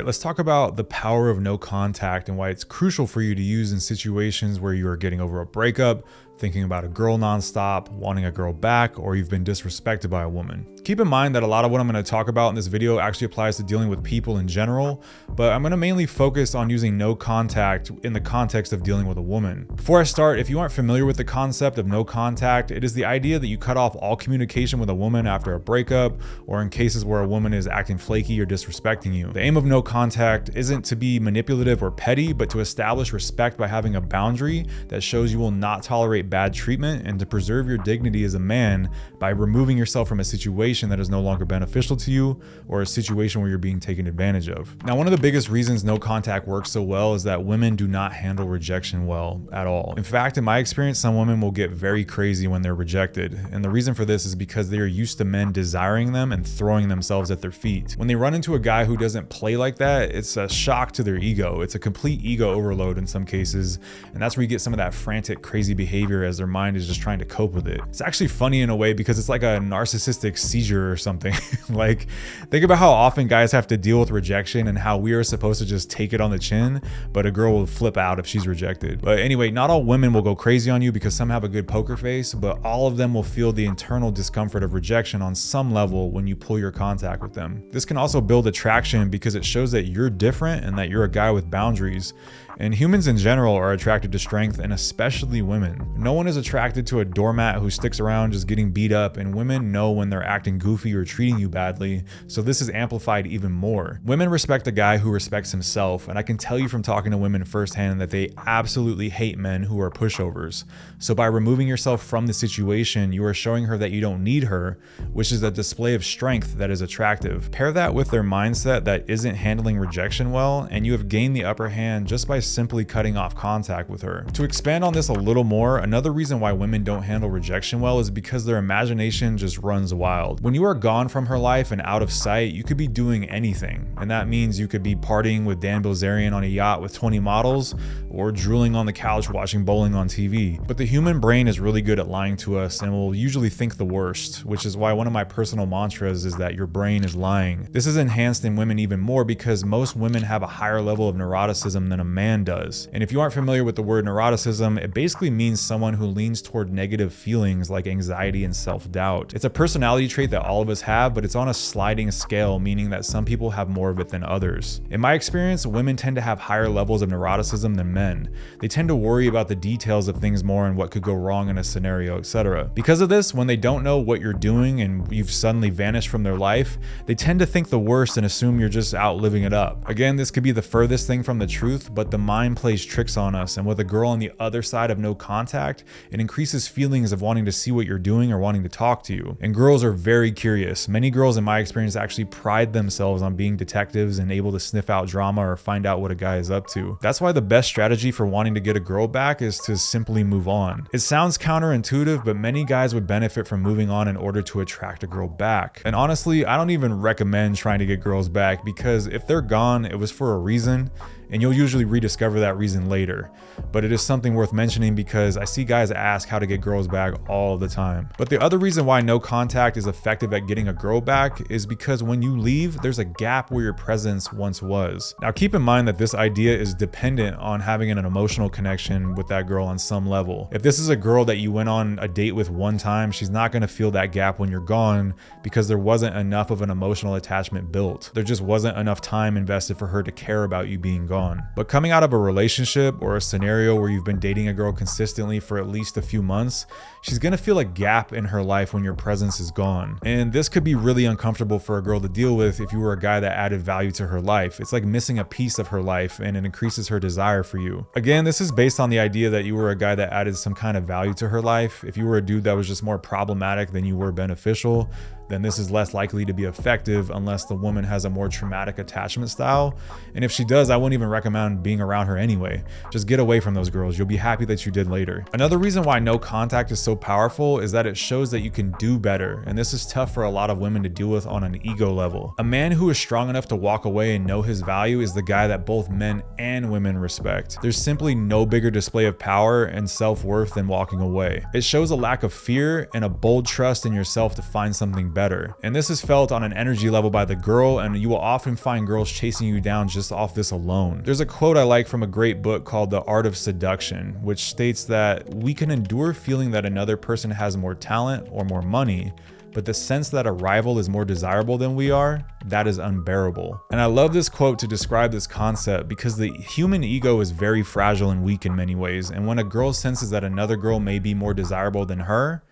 Let's talk about the power of no contact and why it's crucial for you to use in situations where you are getting over a breakup, thinking about a girl nonstop, wanting a girl back, or you've been disrespected by a woman. Keep in mind that a lot of what I'm going to talk about in this video actually applies to dealing with people in general, but I'm going to mainly focus on using no contact in the context of dealing with a woman. Before I start, if you aren't familiar with the concept of no contact, it is the idea that you cut off all communication with a woman after a breakup, or in cases where a woman is acting flaky or disrespecting you. The aim of no contact isn't to be manipulative or petty, but to establish respect by having a boundary that shows you will not tolerate bad treatment, and to preserve your dignity as a man by removing yourself from a situation that is no longer beneficial to you, or a situation where you're being taken advantage of. Now, one of the biggest reasons no contact works so well is that women do not handle rejection well at all. In fact, in my experience, some women will get very crazy when they're rejected, and the reason for this is because they are used to men desiring them and throwing themselves at their feet. When they run into a guy who doesn't play like that, it's a shock to their ego. It's a complete ego overload in some cases, and that's where you get some of that frantic, crazy behavior as their mind is just trying to cope with it. It's actually funny in a way because it's like a narcissistic seizure or something. Like, think about how often guys have to deal with rejection and how we are supposed to just take it on the chin, but a girl will flip out if she's rejected. But anyway, not all women will go crazy on you because some have a good poker face, but all of them will feel the internal discomfort of rejection on some level when you pull your contact with them. This can also build attraction because it shows that you're different and that you're a guy with boundaries. And humans in general are attracted to strength, and especially women. No one is attracted to a doormat who sticks around just getting beat up, and women know when they're acting goofy or treating you badly, so this is amplified even more. Women respect a guy who respects himself, and I can tell you from talking to women firsthand that they absolutely hate men who are pushovers. So by removing yourself from the situation, you are showing her that you don't need her, which is a display of strength that is attractive. Pair that with their mindset that isn't handling rejection well, and you have gained the upper hand just by simply cutting off contact with her. To expand on this a little more, another reason why women don't handle rejection well is because their imagination just runs wild. When you are gone from her life and out of sight, you could be doing anything, and that means you could be partying with Dan Bilzerian on a yacht with 20 models, or drooling on the couch watching bowling on TV. But the human brain is really good at lying to us and will usually think the worst, which is why one of my personal mantras is that your brain is lying. This is enhanced in women even more because most women have a higher level of neuroticism than a man does. And if you aren't familiar with the word neuroticism, it basically means someone who leans toward negative feelings like anxiety and self-doubt. It's a personality trait that all of us have, but it's on a sliding scale, meaning that some people have more of it than others. In my experience, women tend to have higher levels of neuroticism than men. They tend to worry about the details of things more and what could go wrong in a scenario, etc. Because of this, when they don't know what you're doing and you've suddenly vanished from their life, they tend to think the worst and assume you're just out living it up. Again, this could be the furthest thing from the truth, but the mind plays tricks on us, and with a girl on the other side of no contact, it increases feelings of wanting to see what you're doing or wanting to talk to you. And girls are very curious. Many girls in my experience actually pride themselves on being detectives and able to sniff out drama or find out what a guy is up to. That's why the best strategy for wanting to get a girl back is to simply move on. It sounds counterintuitive, but many guys would benefit from moving on in order to attract a girl back. And honestly, I don't even recommend trying to get girls back, because if they're gone, it was for a reason, and you'll usually rediscover that reason later. But it is something worth mentioning because I see guys ask how to get girls back all the time. But the other reason why no contact is effective at getting a girl back is because when you leave, there's a gap where your presence once was. Now keep in mind that this idea is dependent on having an emotional connection with that girl on some level. If this is a girl that you went on a date with one time, she's not going to feel that gap when you're gone because there wasn't enough of an emotional attachment built. There just wasn't enough time invested for her to care about you being gone. But coming out of a relationship or a scenario where you've been dating a girl consistently for at least a few months, she's gonna feel a gap in her life when your presence is gone. And this could be really uncomfortable for a girl to deal with if you were a guy that added value to her life. It's like missing a piece of her life, and it increases her desire for you. Again, this is based on the idea that you were a guy that added some kind of value to her life. If you were a dude that was just more problematic than you were beneficial, then this is less likely to be effective unless the woman has a more traumatic attachment style. And if she does, I wouldn't even recommend being around her anyway. Just get away from those girls. You'll be happy that you did later. Another reason why no contact is so powerful is that it shows that you can do better. And this is tough for a lot of women to deal with on an ego level. A man who is strong enough to walk away and know his value is the guy that both men and women respect. There's simply no bigger display of power and self-worth than walking away. It shows a lack of fear and a bold trust in yourself to find something better. better. And this is felt on an energy level by the girl, and you will often find girls chasing you down just off this alone. There's a quote I like from a great book called The Art of Seduction, which states that we can endure feeling that another person has more talent or more money, but the sense that a rival is more desirable than we are, that is unbearable. And I love this quote to describe this concept because the human ego is very fragile and weak in many ways, and when a girl senses that another girl may be more desirable than her,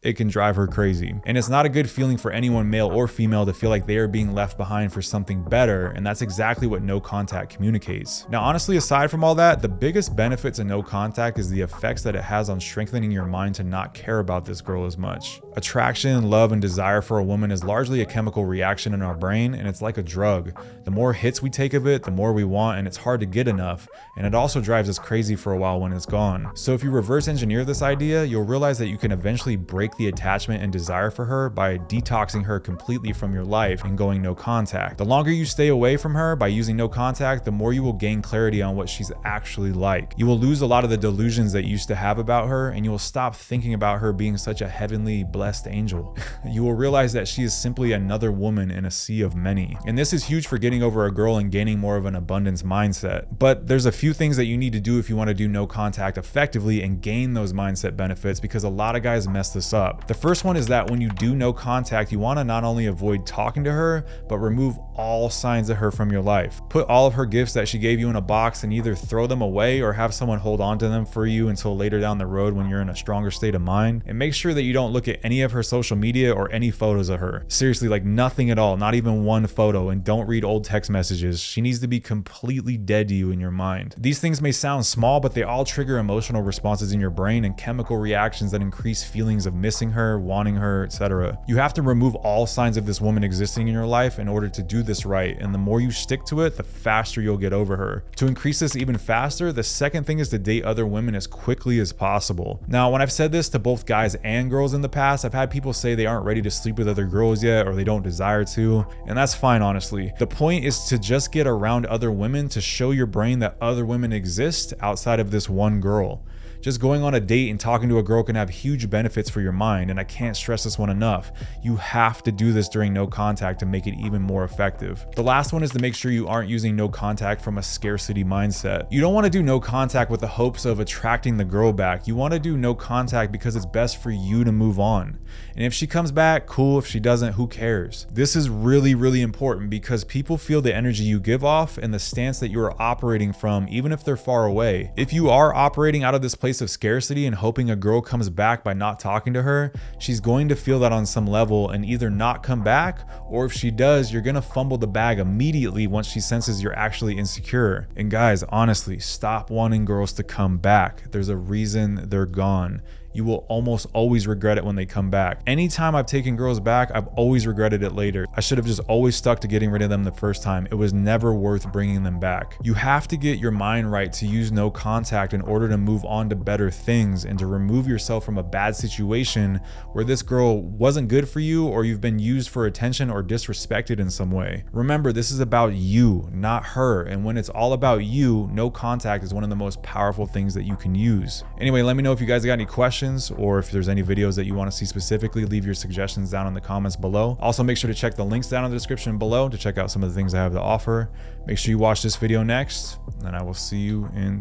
it can drive her crazy. And it's not a good feeling for anyone, male or female, to feel like they are being left behind for something better, and that's exactly what no contact communicates. Now, honestly, aside from all that, the biggest benefit to no contact is the effects that it has on strengthening your mind to not care about this girl as much. Attraction, love, and desire for a woman is largely a chemical reaction in our brain, and it's like a drug. The more hits we take of it, the more we want, and it's hard to get enough, and it also drives us crazy for a while when it's gone. So if you reverse engineer this idea, you'll realize that you can eventually break the attachment and desire for her by detoxing her completely from your life and going no contact. The longer you stay away from her by using no contact, the more you will gain clarity on what she's actually like. You will lose a lot of the delusions that you used to have about her, and you will stop thinking about her being such a heavenly blessed angel. You will realize that she is simply another woman in a sea of many. And this is huge for getting over a girl and gaining more of an abundance mindset. But there's a few things that you need to do if you want to do no contact effectively and gain those mindset benefits, because a lot of guys mess this up. The first one is that when you do no contact, you want to not only avoid talking to her, but remove all signs of her from your life. Put all of her gifts that she gave you in a box and either throw them away or have someone hold on to them for you until later down the road when you're in a stronger state of mind. And make sure that you don't look at any of her social media or any photos of her. Seriously, like nothing at all, not even one photo, and don't read old text messages. She needs to be completely dead to you in your mind. These things may sound small, but they all trigger emotional responses in your brain and chemical reactions that increase feelings of missing her, wanting her, etc. You have to remove all signs of this woman existing in your life in order to do this right, and the more you stick to it, the faster you'll get over her. To increase this even faster, the second thing is to date other women as quickly as possible. Now, when I've said this to both guys and girls in the past, I've had people say they aren't ready to sleep with other girls yet, or they don't desire to, and that's fine, honestly. The point is to just get around other women to show your brain that other women exist outside of this one girl. Just going on a date and talking to a girl can have huge benefits for your mind, and I can't stress this one enough. You have to do this during no contact to make it even more effective. The last one is to make sure you aren't using no contact from a scarcity mindset. You don't want to do no contact with the hopes of attracting the girl back. You want to do no contact because it's best for you to move on. And if she comes back, cool. If she doesn't, who cares? This is really, really important because people feel the energy you give off and the stance that you are operating from, even if they're far away. If you are operating out of this place of scarcity and hoping a girl comes back by not talking to her, she's going to feel that on some level and either not come back, or if she does, you're gonna fumble the bag immediately once she senses you're actually insecure. And guys, honestly, stop wanting girls to come back. There's a reason they're gone. You will almost always regret it when they come back. Anytime I've taken girls back, I've always regretted it later. I should have just always stuck to getting rid of them the first time. It was never worth bringing them back. You have to get your mind right to use no contact in order to move on to better things and to remove yourself from a bad situation where this girl wasn't good for you, or you've been used for attention or disrespected in some way. Remember, this is about you, not her. And when it's all about you, no contact is one of the most powerful things that you can use. Anyway, let me know if you guys got any questions, or if there's any videos that you want to see specifically. Leave your suggestions down in the comments below. Also, make sure to check the links down in the description below to check out some of the things I have to offer. Make sure you watch this video next, and I will see you in